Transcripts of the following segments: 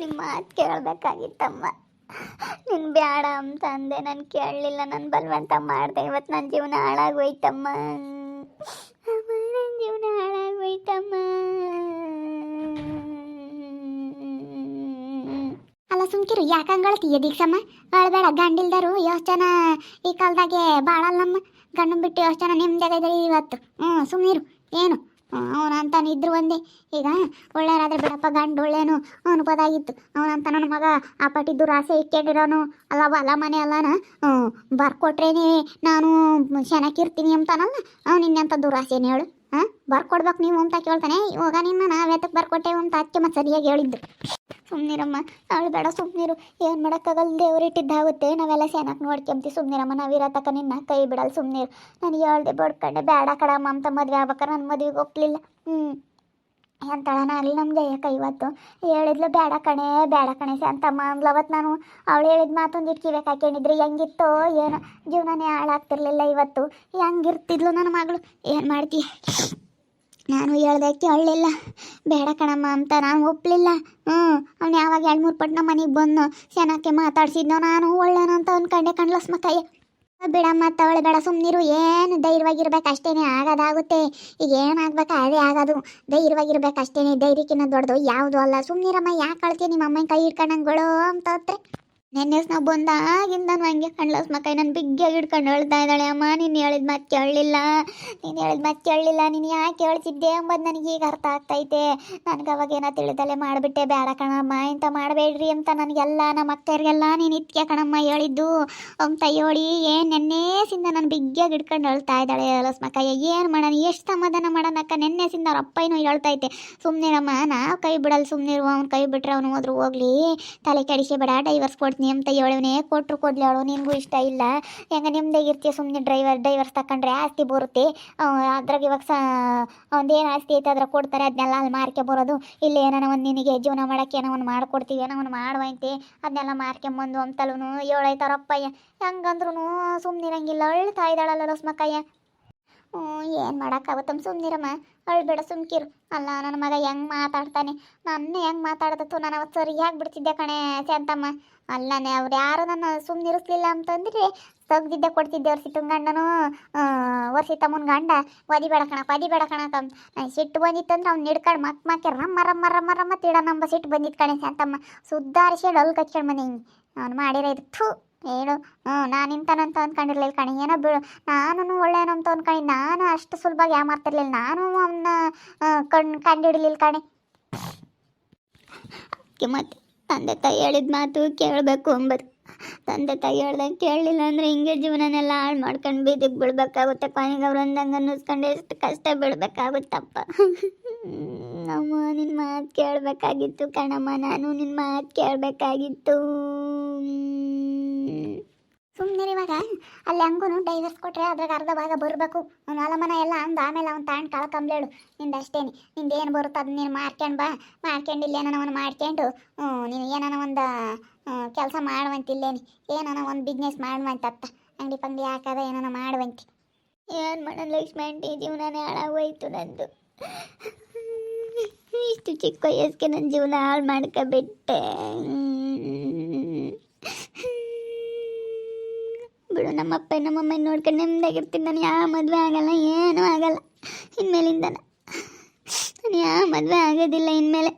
ನಿಮ್ಮ ಮಾತು ಕೇಳಬೇಕಾಗಿತ್ತಮ್ಮ. ನೀನು ಬೇಡ ಅಂತ ಅಂದೆ, ನಾನು ಕೇಳಲಿಲ್ಲ, ನಾನು ಬಲವಂತ ಮಾಡಿದೆ. ಇವತ್ತು ನನ್ನ ಜೀವನ ಹಾಳಾಗೋಯ್ತಮ್ಮ. ಅಮ್ಮ, ನನ್ನ ಜೀವನ ಹಾಳಾಗೋಯ್ತಮ್ಮ. ಅಲ್ಲ ಸುಮ್ಕಿರು, ಯಾಕಂಗಳತ್ತೀಯ ದೀಕ್ಷಮ್ಮ? ಅಳಬೇಡ, ಗಂಡಿಲ್ದರು ಎಷ್ಟು ಜನ ಈ ಕಾಲದಾಗೆ ಬಾಳಲ್ಲಮ್ಮ. ಗಂಡನ್ ಬಿಟ್ಟು ಎಷ್ಟು ಜನ ನಿಮ್ದಾಗ ಇದ್ದಾರೆ ಇವತ್ತು. ಸುಮ್ಮನಿರು. ಏನು ಅವನಂತಾನು ಇದ್ರು ಒಂದೇ. ಈಗ ಒಳ್ಳೆಯರಾದ್ರೆ ಬಿಡಪ್ಪ, ಗಂಡು ಒಳ್ಳೇನು ಅನ್ಬೋದಾಗಿತ್ತು. ಅವನಂತ ನನ್ನ ಮಗ ಆ ಪಟ್ಟಿ ದುರಾಸೆ ಇಟ್ಕೊಂಡಿರೋನು ಅಲ್ಲವ, ಅಲ್ಲ ಮನೆ ಅಲ್ಲನ ಬರ್ಕೊಟ್ರೇನೆ ನಾನು ಚೆನ್ನಾಗಿರ್ತೀನಿ ಅಂತಾನಲ್ಲ. ಅವ್ನು ಇನ್ನೆಂಥ ದುರಾಸೆನೇ ಹೇಳು? ಬರ್ಕೊಡ್ಬೇಕು ನೀವು ಅಂತ ಕೇಳ್ತಾನೆ. ಇವಾಗ ನಿನ್ನ ನಾವೆತ್ತಕ್ಕೆ ಬರ್ಕೊಟ್ಟೇವು ಅಂತ ಅದಕ್ಕೆ ಮತ್ತೆ ಸರಿಯಾಗಿ ಹೇಳಿದ್ದು. ಸುಮ್ಮನಿರಮ್ಮ, ಅವಳು ಬೇಡ, ಸುಮ್ಮನಿರು. ಏನು ಮಾಡೋಕ್ಕಾಗಲ್ಲ, ದೇವ್ರು ಇಟ್ಟಿದ್ದಾಗುತ್ತೆ. ನಾವೆಲ್ಲ ಚೆನ್ನಾಗಿ ನೋಡ್ಕೊಂತೀವಿ. ಸುಮ್ಮನಿರಮ್ಮ, ನಾವಿರತಕ್ಕ ನಿನ್ನ ಕೈ ಬಿಡಲ್ಲ. ಸುಮ್ಮನಿರು. ನನಗೆ ಹೇಳ್ದೆ ಬಡ್ಕೊಂಡೆ, ಬೇಡ ಕಡಮ್ಮ ಅಂತ ಮದುವೆ ಆಗ್ಬೇಕಾರೆ ನನ್ನ ಮದುವೆಗೆ ಒಪ್ಪಲಿಲ್ಲ. ಎಂತಳನ ಆಗಲಿ ನಮ್ಮ ಜಯಕ್ಕ ಇವತ್ತು ಹೇಳಿದ್ಲು, ಬೇಡ ಕಣೆ ಬೇಡ ಕಣೆ ಅಂತಮ್ಮ ಅಂದ್ಲು. ಅವತ್ತು ನಾನು ಅವಳು ಹೇಳಿದ ಮಾತೊಂದು ಇಟ್ಕಿಬೇಕು ಹಾಕೊಂಡಿದ್ರೆ ಹೆಂಗಿತ್ತೋ ಏನೋ, ಜೀವನನೇ ಹಾಳಾಗ್ತಿರ್ಲಿಲ್ಲ. ಇವತ್ತು ಹೆಂಗಿರ್ತಿದ್ಲು ನನ್ನ ಮಗಳು. ಏನು ಮಾಡ್ತೀಯ? ನಾನು ಹೇಳ್ದೆ ಕೇಳಲಿಲ್ಲ, ಬೇಡ ಕಣಮ್ಮ ಅಂತ ನಾನು ಒಪ್ಪಲಿಲ್ಲ. ಅವ್ನು ಯಾವಾಗ 2-3 ಪಟ್ಟು ನಮ್ಮ ಮನೆಗೆ ಬಂದು ಚೆನ್ನಾಗಿ ಮಾತಾಡ್ಸಿದ್ನೋ, ನಾನು ಒಳ್ಳೆನೋ ಅಂತ ಅಂದ್ಕೊಂಡೆ. ಕಣ್ಲಸ್ಮಕ್ಕಯ್ಯ ಬಿಡಮ್ಮ ತವಳೆ, ಬೇಡ ಸುಮ್ಮನಿರು. ಏನು ಧೈರ್ಯವಾಗಿರ್ಬೇಕು ಅಷ್ಟೇನೆ, ಆಗೋದಾಗುತ್ತೆ. ಈಗ ಏನಾಗ್ಬೇಕು ಅದೇ ಆಗೋದು. ಧೈರ್ಯವಾಗಿರ್ಬೇಕು ಅಷ್ಟೇನೆ. ಧೈರ್ಯಕ್ಕಿನ್ನ ದೊಡ್ಡದು ಯಾವುದು ಅಲ್ಲ. ಸುಮ್ಮನಿರಮ್ಮ, ಯಾಕೆ ಕಳ್ತೀಯ? ನಿಮ್ಮ ಅಮ್ಮನ ಕೈ ಹಿಡ್ಕೊಂಡಂಗಳು ಅಂತ ಹತ್ರ ನೆನ್ನೆ ನಾವು ಬಂದಾಗಿಂದ ಹಂಗೆ ಕಣ್ಲಸ್ ಮಕ್ಕಳು ನನ್ನ ಬಿಗ್ಗಿಯಾಗಿ ಹಿಡ್ಕೊಂಡು ಹೇಳ್ತಾ ಇದ್ದಾಳೆ. ಅಮ್ಮ ನೀನು ಹೇಳಿದ ಮಾತು ಕೇಳಲಿಲ್ಲ, ನೀನು ಹೇಳಿದ ಮಾತು ಕೇಳಲಿಲ್ಲ, ನೀನು ಯಾಕೆ ಹೇಳ್ತಿದ್ದೆ ಎಂಬುದು ನನಗೆ ಈಗ ಅರ್ಥ ಆಗ್ತೈತೆ. ನನಗೆ ಅವಾಗೇನೋ ತಿಳಿದಲ್ಲೇ ಮಾಡಿಬಿಟ್ಟೆ. ಬೇಡ ಕಣಮ್ಮ ಇಂಥ ಮಾಡಬೇಡ್ರಿ ಅಂತ ನನಗೆಲ್ಲ ನಮ್ಮ ಅಕ್ಕರಿಗೆಲ್ಲ ನೀನು ಇತ್ಕೆ ಕಣಮ್ಮ ಹೇಳಿದ್ದು ಅಂತ ಹೇಳಿ ಏನು ನೆನ್ನೆಸಿಂದ ನಾನು ಬಿಗ್ಗಿಯಾಗಿ ಹಿಡ್ಕೊಂಡು ಹೇಳ್ತಾ ಇದ್ದಾಳೆ. ಲಸ್ಮಕ್ಕಯ್ಯ ಏನು ಮಾಡೋಣ, ಎಷ್ಟು ಸಮಾಧಾನ ಮಾಡೋಣಕ್ಕ? ನೆನ್ನೆಸಿಂದ ಅವ್ರ ಅಪ್ಪನೂ ಹೇಳ್ತೈತೆ. ಸುಮ್ಮನಿರಮ್ಮ, ನಾವು ಕೈ ಬಿಡಲ್ಲ, ಸುಮ್ಮನಿರು. ಅವ್ನು ಕೈ ಬಿಟ್ರೆ ಅವನು ಹೋದ್ರು ಹೋಗ್ಲಿ, ತಲೆ ಕೆಡಿಸಿ ಬೇಡ, ಡೈವರ್ಸ್ ಕೊಡ್ತೀನಿ ಅಂತ ಹೇಳವನೇ. ಕೊಟ್ಟರು ಕೊಡ್ಲಿ ಅವಳು, ನಿನಗೂ ಇಷ್ಟ ಇಲ್ಲ ಹೆಂಗೆ ನಿಮ್ದಾಗಿರ್ತೀಯ. ಸುಮ್ಮನೆ ಡೈವರ್ಸ್ ತಗೊಂಡ್ರೆ ಆಸ್ತಿ ಬರುತ್ತೆ. ಅದ್ರಾಗ ಇವಾಗ ಒಂದೇನು ಆಸ್ತಿ ಐತೆ ಅದ್ರಾಗ ಕೊಡ್ತಾರೆ, ಅದನ್ನೆಲ್ಲ ಅಲ್ಲಿ ಮಾರ್ಕೆ ಬರೋದು. ಇಲ್ಲಿ ಏನೋ ಒಂದು ನಿನಗೆ ಜೀವನ ಮಾಡೋಕ್ಕೆ ಏನೋ ಒಂದು ಮಾಡ್ಕೊಡ್ತೀವಿ, ಏನೋ ಒಂದು ಮಾಡುವಂತೆ ಅದನ್ನೆಲ್ಲ ಮಾರ್ಕೊಂಬಂದು ಅಂತಲೂ ಹೇಳೈತಾರಪ್ಪಯ್ಯ. ಹೆಂಗಂದ್ರೂ ಸುಮ್ಮನಿರಂಗಿಲ್ಲ. ಅಳ್ತಾ ಇದ್ದಾಳಲ್ಲ ರಸ್ಮಕ್ಕಯ್ಯ. ಏನು ಮಾಡೋಕ್ಕಾಗುತ್ತಮ್ಮ, ಸುಮ್ಮನಿರಮ್ಮ. ಅಳ್ಬೇಡ, ಸುಮ್ಕಿರು. ಅಲ್ಲ ನನ್ನ ಮಗ ಹೆಂಗೆ ಮಾತಾಡ್ತಾನೆ, ನನ್ನೇ ಹೆಂಗೆ ಮಾತಾಡ್ದತ್ತು. ನಾನು ಅವತ್ತು ಸರಿಯಾಗಿ ಬಿಡ್ತಿದ್ದೆ ಕಣೆ ಶಾಂತಮ್ಮ. ಅಲ್ಲನೇ ಅವ್ರು ಯಾರು ನನ್ನ ಸುಮ್ಮನಿರಿಸ್ಲಿಲ್ಲ ಅಂತಂದರೆ ತೆಗ್ದಿದ್ದೆ ಕೊಡ್ತಿದ್ದೆ. ವರ್ಷಿತನ ಗಂಡನು ವರ್ಷಿತಮ್ಮನ ಗಂಡ ಒದಿಬೇಡ ಕಣಕ್ಕ ಸಿಟ್ಟು ಬಂದಿತ್ತಂದ್ರೆ ಅವ್ನು ಹಿಡ್ಕೊಂಡು ಮಕ್ಕೆ ರಮ್ಮ ತೀಡ ನಂಬ ಸಿಟ್ಟು ಬಂದಿತ್ತು ಕಣೆ ಶಾಂತಮ್ಮ. ಸುದ್ದಾರಿಸಿ ಅಲ್ಲಿ ಕಚ್ಕೊಂಡು ಬಂದೆ. ಹಿಂಗೆ ಅವ್ನು ಮಾಡಿರೋ ಇದು ಥೂ ಹೇಳು. ನಾನು ಇಂಥನಂತ ಅಂದ್ಕೊಂಡಿರ್ಲಿಲ್ಲ ಕಣೆ. ಏನೋ ಬಿಡು, ನಾನು ಒಳ್ಳೆಯನು ಅಂತ ಅಂದ್ಕೊಂಡು ನಾನು ಅಷ್ಟು ಸುಲಭವಾಗಿ ಯಾಮಾರ್ತಿರ್ಲಿಲ್ಲ. ನಾನು ಅವನ್ನ ಕಂಡಿಡಲಿಲ್ಲ ಕಣೆ. ಅದಕ್ಕೆ ಮತ್ತೆ ತಂದೆ ತಾಯಿ ಹೇಳಿದ ಮಾತು ಕೇಳಬೇಕು ಅಂಬದು. ತಂದೆ ತಾಯಿ ಹೇಳ್ದಂಗೆ ಕೇಳಲಿಲ್ಲ ಅಂದರೆ ಹಿಂಗೆ ಜೀವನನೆಲ್ಲ ಹಾಳು ಮಾಡ್ಕೊಂಡು ಬೀದಿಗೆ ಬಿಡ್ಬೇಕಾಗುತ್ತೆ. ಕೊನೆಗೆ ಅವ್ರು ಅಂದಂಗೆ ಅನ್ನಿಸ್ಕೊಂಡು ಎಷ್ಟು ಕಷ್ಟ ಬಿಡ್ಬೇಕಾಗುತ್ತಪ್ಪ. ನಮ್ಮ ನಿನ್ನ ಮಾತು ಕೇಳಬೇಕಾಗಿತ್ತು ಕಣಮ್ಮ, ನಾನು ನಿನ್ನ ಮಾತು ಕೇಳಬೇಕಾಗಿತ್ತು. ಸುಮ್ಮನೆ ಇವಾಗ ಅಲ್ಲಿ ಹಂಗೂ ಡೈವರ್ಸ್ ಕೊಟ್ಟರೆ ಅದ್ರಾಗ ಅರ್ಧ ಭಾಗ ಬರಬೇಕು. ಅವ್ನು ಹೊಲಮನ ಎಲ್ಲ ಅಂದು ಆಮೇಲೆ ಅವ್ನು ತಾಂಡು ಕಳ್ಕೊಂಬ್ಲೇಳು. ನಿಂದು ಅಷ್ಟೇನೆ, ನಿಂದು ಏನು ಬರುತ್ತೆ ಅದನ್ನ ನೀನು ಮಾಡ್ಕೊಂಡು ಬಾ. ಮಾಡ್ಕೊಂಡಿಲ್ಲ ಏನೋ ಒಂದು ಮಾಡ್ಕೊಂಡು ನೀನು ಏನೋ ಒಂದು ಕೆಲಸ ಮಾಡುವಂತಿಲ್ಲೇನಿ, ಏನೋ ಒಂದು ಬಿಸ್ನೆಸ್ ಮಾಡುವಂತತ್ತ. ಅಂಗಡಿ ಪಂಗಡಿ ಹಾಕದ ಏನೋ ಮಾಡುವಂತಿ. ಏನು ಮಾಡೋಣ ಲಕ್ಷ್ಮಿ ಆಂಟಿ, ಜೀವನನೇ ಹಾಳಾಗೋಯ್ತು ನಂದು. ಇಷ್ಟು ಚಿಕ್ಕ ವಯಸ್ಸಿಗೆ ನನ್ನ ಜೀವನ ಹಾಳು ಮಾಡ್ಕೊಬಿಟ್ಟೆ. ಬಿಡು, ನಮ್ಮಪ್ಪ ನಮ್ಮಮ್ಮ ನೋಡ್ಕೊಂಡು ನೆಮ್ಮದಿಯಾಗಿರ್ತೀನಿ. ನಾನು ಯಾವ ಮದುವೆ ಆಗಲ್ಲ, ಏನೂ ಆಗಲ್ಲ ಇನ್ಮೇಲಿಂದ. ನಾನು ಯಾವ ಮದುವೆ ಆಗೋದಿಲ್ಲ ಇನ್ಮೇಲೆ.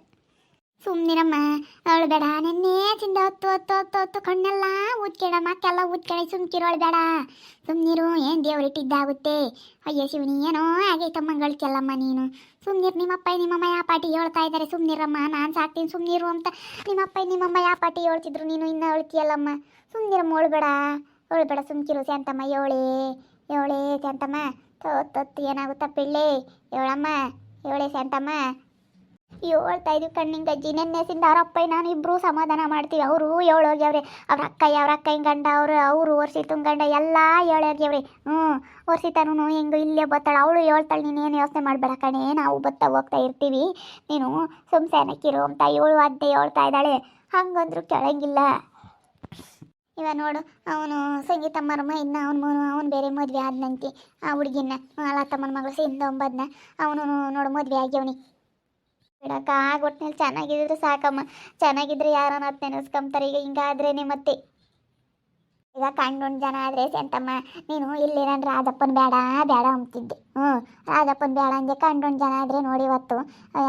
ಸುಮ್ಮನಿರಮ್ಮ, ಅವಳು ಬೇಡ. ನೆನ್ನೆ ತಿಂದ ಹೊತ್ತು ಕಣ್ಣೆಲ್ಲ ಊದ್ಕೆಡ ಮಕ್ಕೆಲ್ಲ ಊದ್ಕೆಡೆ. ಸುಮ್ಕಿರೋಳು ಬೇಡ, ಸುಮ್ಮನಿರು. ಏನು ದೇವ್ರು ಇಟ್ಟಿದ್ದಾಗುತ್ತೆ. ಅಯ್ಯೋ ಶಿವನಿ, ಏನೋ ಆಗೈತಮ್ಮ ಗಳಿಕೆಲ್ಲಮ್ಮ ನೀನು. ಸುಮ್ಮನಿರು. ನಿಮ್ಮಪ್ಪ ನಿಮ್ಮಮ್ಮ ಯಾವ ಪಾಟಿ ಹೇಳ್ತಾ ಇದ್ದಾರೆ. ಸುಮ್ಮನಿರಮ್ಮ, ನಾನು ಸಾಕ್ತೀನಿ ಸುಮ್ಮನಿರು ಅಂತ. ನಿಮ್ಮಪ್ಪ ನಿಮ್ಮಮ್ಮ ಯಾವ ಪಾಟಿ ಹೇಳ್ತಿದ್ರು, ನೀನು ಇನ್ನೂ ಹೇಳ್ತೀಯಲ್ಲಮ್ಮ. ಸುಮ್ಮನಿರಮ್ಮ, ಅವಳು ಬೇಡ ಸುಮ್ಕಿರು. ಶಾಂತಮ್ಮ ಏಳೇ ಶಾಂತಮ್ಮ. ತೊತ್ತು ಏನಾಗುತ್ತಾ ಪಿಳ್ಳಿ? ಹೇಳಮ್ಮ, ಹೇಳೇ ಶಾಂತಮ್ಮ. ಹೇಳ್ತಾ ಇದ್ದೀವಿ ಕಣ್ಣಿಂಗ್ ಅಜ್ಜಿ. ನೆನ್ನೆಸಿಂದ ಅವ್ರ ಅಪ್ಪ ನಾನು ಇಬ್ಬರು ಸಮಾಧಾನ ಮಾಡ್ತೀವಿ. ಅವರು ಹೇಳೋಗ್ಯವ್ರೆ. ಅವ್ರ ಅಕ್ಕಯ್ಯನ ಗಂಡ ಅವರು ವರ್ಷಿತನ ಗಂಡ ಎಲ್ಲ ಹೇಳೋಗ್ಯವ್ರಿ. ವರ್ಷಿತನೂ ಹಿಂಗೆ ಇಲ್ಲೇ ಬತ್ತಾಳೆ. ಅವಳು ಹೇಳ್ತಾಳೆ, ನೀನೇನು ಯೋಚನೆ ಮಾಡಬೇಡ ಕಣೆ, ನಾವು ಹೋಗ್ತಾ ಇರ್ತೀವಿ, ನೀನು ಸುಮ್ಸೇನಕ್ಕಿರು ಅಂತ ಇವಳು ಅದ್ದೇ ಹೇಳ್ತಾ ಇದ್ದಾಳೆ. ಹಂಗಂದ್ರು ಕೆಳಂಗಿಲ್ಲ. ಇವ ನೋಡು, ಅವನು ಸಂಗೀತಮ್ಮನ ಇನ್ನು ಅವನು ಬೇರೆ ಮದುವೆ ಆದ್ನಂತೆ. ಆ ಹುಡುಗಿನ ಲತಮ್ಮನ ಮಗಳು ಸಿಂಧ 9 ಅವನು ನೋಡು ಮದುವೆ ಆಗ್ಯವನಿ. ಬಿಡಕ್ಕ ಒಟ್ನಲ್ಲಿ ಚೆನ್ನಾಗಿದ್ರೆ ಸಾಕಮ್ಮ. ಚೆನ್ನಾಗಿದ್ರೆ ಯಾರನ್ನ ನೆನೆಸ್ಕೊಂತಾರೆ. ಈಗ ಹಿಂಗಾದ್ರೇನೆ ಮತ್ತೆ. ಈಗ ಕಂಡುಂಡು ಜನ ಆದರೆ ಎಂತಮ್ಮ, ನೀನು ಇಲ್ಲಿ ನಾನು ರಾಜಪ್ಪನ ಬೇಡ ಬೇಡ ಅಂತಿದ್ದೆ. ರಾಜಪ್ಪನ ಬೇಡ ಅಂದೆ. ಕಂಡುಂಡು ಜನ ಆದರೆ ನೋಡಿ ಇವತ್ತು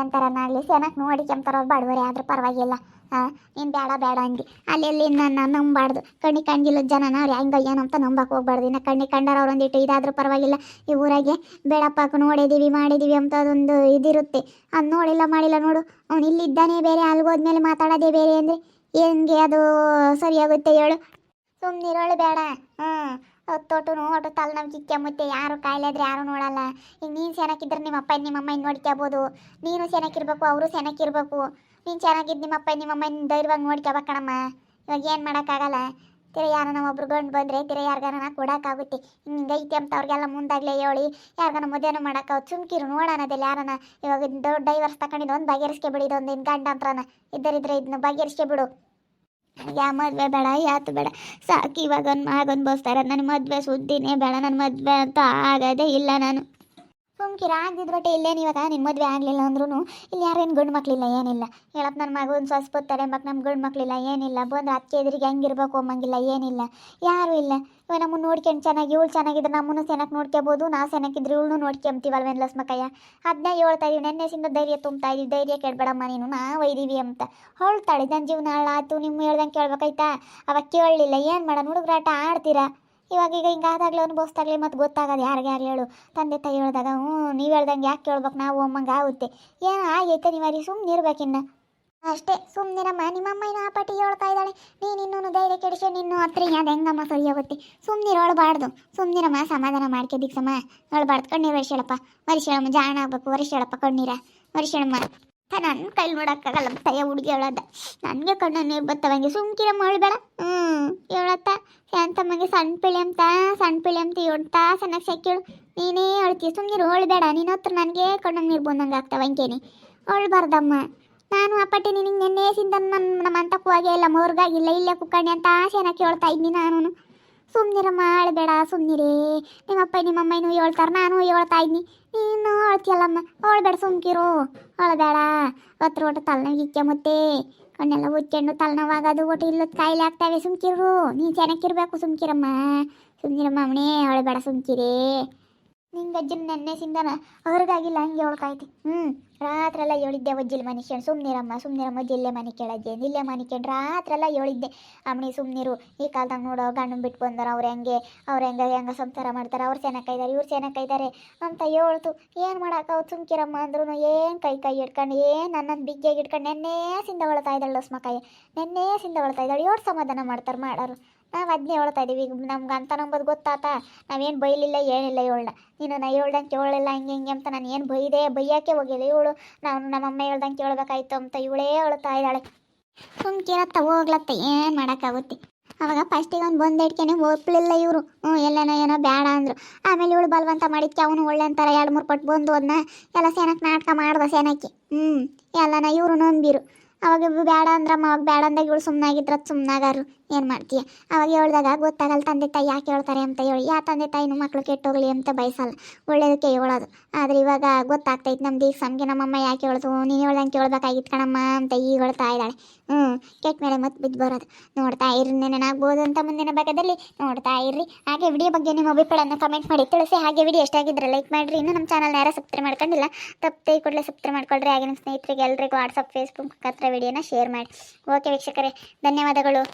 ಎಂಥರನಾಗಲಿ ಚೆನ್ನಾಗಿ ನೋಡಿ ಕೆಂತಾರವ್ರು ಬಡವರೇ ಆದರೂ ಪರವಾಗಿಲ್ಲ. ನೀನು ಬೇಡ ಬೇಡ ಅಂದು ಅಲ್ಲಿ ನನ್ನ ನಂಬಾರ್ದು. ಕಣ್ಣಿ ಕಂಡಿಲ್ಲದ ಜನನ ಅವ್ರು ಹೆಂಗೆ ಏನಂತ ನಂಬಕ್ಕೆ ಹೋಗ್ಬಾರ್ದು. ಇನ್ನು ಕಣ್ಣಿ ಕಂಡಾರ ಅವ್ರು ಒಂದಿಟ್ಟು ಇದಾದರೂ ಪರವಾಗಿಲ್ಲ. ಈ ಊರಾಗೆ ಬೇಡಪ್ಪ ನೋಡಿದ್ದೀವಿ ಮಾಡಿದ್ದೀವಿ ಅಂತ ಅದೊಂದು ಇದಿರುತ್ತೆ. ಅದು ನೋಡಿಲ್ಲ ಮಾಡಿಲ್ಲ ನೋಡು, ಅವ್ನು ಇಲ್ಲಿದ್ದಾನೆ ಬೇರೆ, ಅಲ್ಗೋದ್ಮೇಲೆ ಮಾತಾಡೋದೇ ಬೇರೆ ಅಂದರೆ ಹೆಂಗೆ ಅದು ಸರಿಯಾಗುತ್ತೆ ಹೇಳು? ಸುಮ್ಮನಿರೋಳು ಬೇಡ. ತೊಟ್ಟು ನೋಟು ತಲೆನೋವು ಮತ್ತೆ ಯಾರು ಕಾಯಿಲೆ ಆದ್ರೆ ಯಾರು ನೋಡಲ್ಲ. ಈಗ ನೀನು ಚೆನ್ನಾಗಿದ್ರೆ ನಿಮ್ಮಪ್ಪ ನಿಮ್ಮಮ್ಮ ನೋಡ್ಕೋಬೋದು. ನೀನು ಚೆನ್ನಾಗಿರ್ಬೇಕು, ಅವರು ಚೆನ್ನಾಗಿರ್ಬೇಕು. ನೀನು ಚೆನ್ನಾಗಿದ್ದು ನಿಮ್ಮಪ್ಪ ನಿಮ್ಮಮ್ಮ ಧೈರ್ಯವಾಗಿ ನೋಡ್ಕೋಬೇಕಣಮ್ಮ. ಇವಾಗ ಏನು ಮಾಡೋಕ್ಕಾಗಲ್ಲ. ತಿರ ಯಾರನ್ನ ಒಬ್ರು ಗಂಡು ಬಂದರೆ ತಿರ ಯಾರಿಗಾರ ಕೊಡೋಕ್ಕಾಗುತ್ತೆ. ಹಿಂಗೈತೆ ಅಂತ ಅವ್ರಿಗೆಲ್ಲ ಮುಂದಾಗಲೇ ಹೇಳಿ ಯಾರಿಗಾನ ಮದುವೆನೂ ಮಾಡೋಕ್ಕಾಗುತ್ತೆ. ಸುಮ್ಕಿರು ನೋಡೋಣದಲ್ಲಿ ಯಾರನ್ನ. ಇವಾಗ ದೊಡ್ಡ ಡೈವರ್ಸ್ ತಗೊಂಡಿದ್ದು ಒಂದು ಬಗೆಹರಿಸ್ಕೆ ಬಿಡು. ಇದೊಂದು ಗಂಡ ಅಂತ್ರನ ಇದ್ದರಿದ್ರೆ ಇದನ್ನ ಬಗೆಹರಿಸ್ಕೆ ಬಿಡು. ಯಾ ಮದುವೆ ಬೇಡ ಯಾತು ಬೇಡ ಸಾಕು. ಇವಾಗ ಒಂದು ಮಗನ ಬೋಸ್ತಾರೆ. ನನ್ನ ಮದುವೆ ಸುದ್ದಿನೇ ಬೇಡ. ನನ್ನ ಮದುವೆ ಅಂತ ಆಗೋದೇ ಇಲ್ಲ. ನಾನು ಸುಮ್ಕಿರ ಆಗಿದ್ರೊಟ್ಟೆ ಇಲ್ಲೇನು ಇವಾಗ ನಿನ್ನ ಮದುವೆ ಆಗಲಿಲ್ಲ ಅಂದ್ರೂ ಇಲ್ಲಿ ಯಾರೇನು ಗಂಡು ಮಕ್ಕಳಿಲ್ಲ ಏನಿಲ್ಲ. ಹೇಳಪ್ಪ ನನ್ನ ಮಗನ ಸೊಸ್ಪುತ್ತಾರೆ ಮಕ್ಕ ನಮ್ಮ ಗಂಡು ಮಕ್ಕಳಿಲ್ಲ ಏನಿಲ್ಲ. ಬಂದು ಅದಕ್ಕೆ ಎದುರಿಗೆ ಹೆಂಗಿರ್ಬೇಕು ಅಮ್ಮಂಗಿಲ್ಲ ಏನಿಲ್ಲ. ಯಾರೂ ಇಲ್ಲ. ಇವಾಗ ನಮ್ಮನ್ನು ನೋಡ್ಕೊಂಡು ಚೆನ್ನಾಗಿ ಇವಳು ಚೆನ್ನಾಗಿದ್ರೆ ನಮ್ಮನ್ನು ಚೆನ್ನಾಗಿ ನೋಡ್ಕೋಬೋದು. ನಾವು ಚೆನ್ನಾಗಿದ್ರೆ ಇವಳು ನೋಡ್ಕೊಂತೀವಲ್ವೇನು ಲಸ್ಮಕ್ಕಯ್ಯ. ಅದನ್ನೇ ಹೇಳ್ತಾ ಇದೀವಿ. ನೆನ್ನೆಸಿಂದ ಧೈರ್ಯ ತುಂಬ್ತಾ ಇದೀವಿ. ಧೈರ್ಯ ಕೇಳಬೇಡಮ್ಮ ನೀನು, ನಾವು ಒಯ್ದೀವಿ ಅಂತ ಹೊಳ್ತಾಳೆ. ನನ್ನ ಜೀವನ ಹಾಳಾಯ್ತು ನಿಮ್ಮ ಹೇಳ್ದಂಗೆ ಕೇಳ್ಬೇಕಾಯ್ತಾ? ಅವಾಗ ಕೇಳಲಿಲ್ಲ. ಏನು ಮಾಡೋಣ, ಹುಡುಗರಾಟ ಆಡ್ತೀರಾ. ಇವಾಗ ಈಗ ಹಿಂಗಾದಾಗಲೇ ಅನುಭವಿಸ್ದಾಗಲೇ ಮತ್ತು ಗೊತ್ತಾಗೋದು ಯಾರಿಗೆ ಯಾರು ಹೇಳು. ತಂದೆ ತಾಯಿ ಹೇಳಿದಾಗ ನೀವು ಹೇಳ್ದಂಗೆ ಯಾಕೆ ಕೇಳ್ಬೇಕು ನಾವು ಅಮ್ಮಂಗೆ ಆಗುತ್ತೆ. ಏನು ಆಗೈತೆ ನೀವರಿ ಸುಮ್ಮನೆ ಇರ್ಬೇಕಿನ್ನ ಅಷ್ಟೇ. ಸುಮ್ಮನಿರಮ್ಮ. ನಿಮ್ಮಮ್ಮ ಇನ್ನು ಆ ಪಟ್ಟಿ ಹೇಳ್ತಾ ಇದ್ದಾಳೆ. ನೀನು ಇನ್ನೂ ಧೈರ್ಯ ಕೆಡಿಸಿ ನಿನ್ನೂ ಹತ್ರ ಅದು ಹೆಂಗಮ್ಮ ಸರಿ ಹೋಗುತ್ತೆ. ಸುಮ್ಮನಿರು ಹೊಳಬಾರ್ದು. ಸುಮ್ಮನಿರಮ್ಮ. ಸಮಾಧಾನ ಮಾಡ್ಕೆ ದಿಕ್ಸಮ್ಮ. ಹೊಳಬಾರ್ದು. ಕಣ್ಣೀರು ವರ್ಷಳಪ್ಪ ವರ್ಷಳಮ್ಮ. ಜಾಣ ಆಗ್ಬೇಕು. ವರ್ಷಳಪ್ಪ ಕಣ್ಣೀರ ವರ್ಷಳಮ್ಮ. ನನ್ನ ಕೈಲಿ ನೋಡೋಕ್ಕಾಗಲ್ಲ ತಯ್ಯ ಹುಡುಗಿ ಹೇಳೋದ. ನನಗೆ ಕಣ್ಣು ನೀರು ಬರ್ತವಂಗೆ. ಸುಮ್ಕಿರಮ್ಮ ಹೇಳಬೇಡ. ಹೇಳತ್ತ ಶಾಂತಮ್ಮಗೆ ಸಣ್ಣ ಪಿಳಿ ಅಂತ ಹೇಳ್ತಾ ಚೆನ್ನಾಗಿ ಸೆಕ್ಕಿಳು. ನೀನೇ ಹೇಳ್ತೀಯ. ಸುಮ್ಮನಿರು ಹೇಳಬೇಡ. ನಿನ್ನ ಹತ್ರ ನನಗೆ ಕಣ್ಣು ನೀರು ಬಂದಂಗೆ ಆಗ್ತಾವಂಗೇನಿ. ಹೇಳಬಾರ್ದಮ್ಮ. ನಾನು ಆ ಪಟ್ಟಿ ನಿನಗೆ ನೆನ್ನೆಸಿಂದ ನಮ್ಮ ಅಂತಕ್ಕೂ ಹಾಗೆ ಇಲ್ಲ ಮೋರ್ಗಾಗಿಲ್ಲ ಇಲ್ಲೇ ಕುಕ್ಕಣ್ಣಿ ಅಂತ ಚೆನ್ನಾಗಿ ಹೇಳ್ತಾ ಇದ್ದೀನಿ ನಾನು. ಸುಮ್ಮನಿರಮ್ಮ ಹೇಳಬೇಡ. ಸುಮ್ಮನಿರೇ. ನಿಮ್ಮಪ್ಪ ನಿಮ್ಮಮ್ಮ ಹೇಳ್ತಾರೆ ನಾನು ಹೇಳ್ತಾ ಇದ್ದೀನಿ. ನೀನು ಹೇಳ್ತೀಯಲ್ಲಮ್ಮ ಹೇಳಬೇಡ. ಸುಮ್ಕಿರು ಹೇಳಬೇಡ. ಹತ್ರ ಒಟ್ಟು ತಲೆನೋವಿಕ್ಕೆ ಮತ್ತೆ ಕಣ್ಣೆಲ್ಲ ಹುಚ್ಚೆಣ್ಣು ತಲೆನೋವಾಗೋದು ಒಟ್ಟು ಇಲ್ಲದ ಕಾಯಿಲೆ ಆಗ್ತಾವೆ. ಸುಮ್ಕಿರು. ನೀನು ಚೆನ್ನಾಗಿರ್ಬೇಕು. ಸುಮ್ಕಿರಮ್ಮ ಅವನೇ ಹೇಳಬೇಡ. ಸುಮ್ಕಿರೇ. ನಿಂಗೆ ಅಜ್ಜನ ನೆನ್ನೆಸಿಂದನ ಹೊರಗಾಗಿಲ್ಲ ಹಂಗೆ ಹೇಳ್ತಾಯ್ತಿ. ರಾತ್ರೆಲ್ಲ ಹೇಳಿದ್ದೆ ವಜ್ಜಿಲ್ ಮನುಷ್ಯನ್. ಸುಮ್ಮನಿರಮ್ಮ ಜಿಲ್ಲೆ ಮನೆ ಕೇಳಜ್ಜೆ ನಿಲ್ಲೆ ಮನೆ ಕೇಳಿ ರಾತ್ರೆಲ್ಲ ಹೇಳಿದ್ದೆ. ಅಮ್ಮನಿ ಸುಮ್ಮನಿರು. ಈ ಕಾಲದಾಗ ನೋಡೋ ಗಂಡು ಬಿಟ್ಟು ಬಂದಾರ. ಅವ್ರು ಹೆಂಗೆ ಸಂಸಾರ ಮಾಡ್ತಾರೆ. ಅವ್ರು ಚೆನ್ನಾಗಿದ್ದಾರೆ ಇವ್ರು ಚೆನ್ನಾಗಿದ್ದಾರೆ ಅಂತ ಹೇಳ್ತು. ಏನು ಮಾಡೋಕ್ಕಾಗುತ್ತೆ. ಸುಮ್ಕಿರಮ್ಮ ಅಂದ್ರೂ ಏನು ಕೈ ಇಟ್ಕೊಂಡು ನನ್ನನ್ನು ಬಿಗ್ಗೆಗೆ ಇಟ್ಕೊಂಡು ನೆನ್ನೆಸಿಂದ ಹೊಳ್ತಾ ಇದ್ದಾಳೆ ಲಸ್ಮಕಾಯಿ. ನೆನ್ನೆಸಿಂದ ಹೊಳ್ತಾ ಇದ್ದಾಳೆ. ಎಷ್ಟು ಸಮಾಧಾನ ಮಾಡ್ತಾರೆ ಮಾಡೋರು. ನಾವು ಅದನ್ನೇ ಹೇಳ್ತಾ ಇದ್ದೀವಿ. ಈಗ ನಮ್ಗೆ ಅಂತ ನಂಬೋದು ಗೊತ್ತಾತ. ನಾವೇನು ಬೈಲಿಲ್ಲ ಏನಿಲ್ಲ ಇವಳನ್ನ. ನೀನು ನಾ ಹೇಳ್ದಂಗೆ ಕೇಳಲಿಲ್ಲ ಹಿಂಗೆ ಅಂತ ನಾನು ಏನು ಬೈಯೋಕ್ಕೆ ಹೋಗಿಲ್ಲ. ಇವಳು ನಮ್ಮಮ್ಮ ಹೇಳ್ದಂಗೆ ಕೇಳಬೇಕಾಯ್ತು ಅಂತ ಇವಳೇ ಹೇಳ್ತಾ ಇದ್ದಾಳೆ. ಸುಮ್ಕಿರತ್ತ ಹೋಗ್ಲತ್ತ. ಏನು ಮಾಡೋಕ್ಕಾಗುತ್ತೆ. ಅವಾಗ ಫಸ್ಟಿಗೆ ಅವ್ನು ಬಂದು ಇಟ್ಕೇನೆ ಒಪ್ಪಲಿಲ್ಲ ಇವರು. ಏನೋ ಬೇಡ ಅಂದರು. ಆಮೇಲೆ ಇವಳು ಬಲವಂತ ಮಾಡಿದ್ಕೆ ಅವನು ಒಳ್ಳೆ ಅಂತಾರೆ 2-3 ಪಟ್ಟು ಬಂದು ಅದನ್ನ ಎಲ್ಲ ಸೇನಕ್ಕೆ ನಾಟಕ ಮಾಡ್ದ ಸೇನಕ್ಕೆ. ಎಲ್ಲನ ಇವರು ನಂಬಿರು. ಅವಾಗ ಬೇಡ ಅಂದ್ರಮ್ಮ. ಅವಾಗ ಬೇಡ ಅಂದಾಗ ಇವಳು ಸುಮ್ಮನಾಗಿದ್ರ ಸುಮ್ಮನಾಗಾರು. ಏನು ಮಾಡ್ತೀಯ. ಅವಾಗ ಹೇಳ್ದಾಗ ಗೊತ್ತಾಗಲ್ಲ ತಂದೆ ತಾಯಿ ಯಾಕೆ ಹೇಳ್ತಾರೆ ಅಂತ ಹೇಳಿ. ಯಾ ತಂದೆ ತಾಯಿನೂ ಮಕ್ಕಳು ಕೆಟ್ಟೋಗ್ಲಿ ಅಂತ ಬಯಸಲ್ಲ. ಒಳ್ಳೇದಕ್ಕೆ ಹೇಳೋದು. ಆದರೆ ಇವಾಗ ಗೊತ್ತಾಗ್ತೈತೆ ನಮ್ದು. ಈಗ ಸಮ್ಗೆ ನಮ್ಮಮ್ಮ ಯಾಕೆ ಹೇಳ್ತು ನೀನು ಹೇಳ್ದಂಗೆ ಕೇಳ್ಬೇಕಾಗಿತ್ತು ಕಣಮ್ಮ ಅಂತ ಈಗ ಹೇಳ್ತಾ ಇದ್ದಾಳೆ. ಕೆಟ್ಟ ಮೇಲೆ ಮತ್ತೆ ಬಿದ್ದು ಬರೋದು. ನೋಡ್ತಾ ಇರ್ರಿ. ನೆನೆನಾಗ್ಬೋದು ಅಂತ ಮುಂದಿನ ಭಾಗದಲ್ಲಿ ನೋಡ್ತಾ ಇರ್ರಿ. ಹಾಗೆ ವಿಡಿಯೋ ಬಗ್ಗೆ ನಿಮ್ಮ ಅಭಿಪ್ರಾಯನ ಕಮೆಂಟ್ ಮಾಡಿ ತಿಳಿಸಿ. ಹಾಗೆ ವಿಡಿಯೋ ಎಷ್ಟಾಗಿದ್ರೆ ಲೈಕ್ ಮಾಡಿರಿ. ಇನ್ನು ನಮ್ಮ ಚಾನಲ್ನ ಯಾರು ಸಬ್ಸ್ಕ್ರೈಬ್ ಮಾಡ್ಕೊಂಡಿಲ್ಲ ತಪ್ಪದೆ ಕೂಡಲೇ ಸಬ್ಸ್ಕ್ರೈಬ್ ಮಾಡ್ಕೊಳ್ರಿ. ಹಾಗೆ ನಿಮ್ಮ ಸ್ನೇಹಿತರಿಗೆ ಎಲ್ರಿಗೂ ವಾಟ್ಸಪ್ ಫೇಸ್ಬುಕ್ ಹತ್ರ ವಿಡಿಯೋನ ಶೇರ್ ಮಾಡಿ. ಓಕೆ ವೀಕ್ಷಕರೇ, ಧನ್ಯವಾದಗಳು.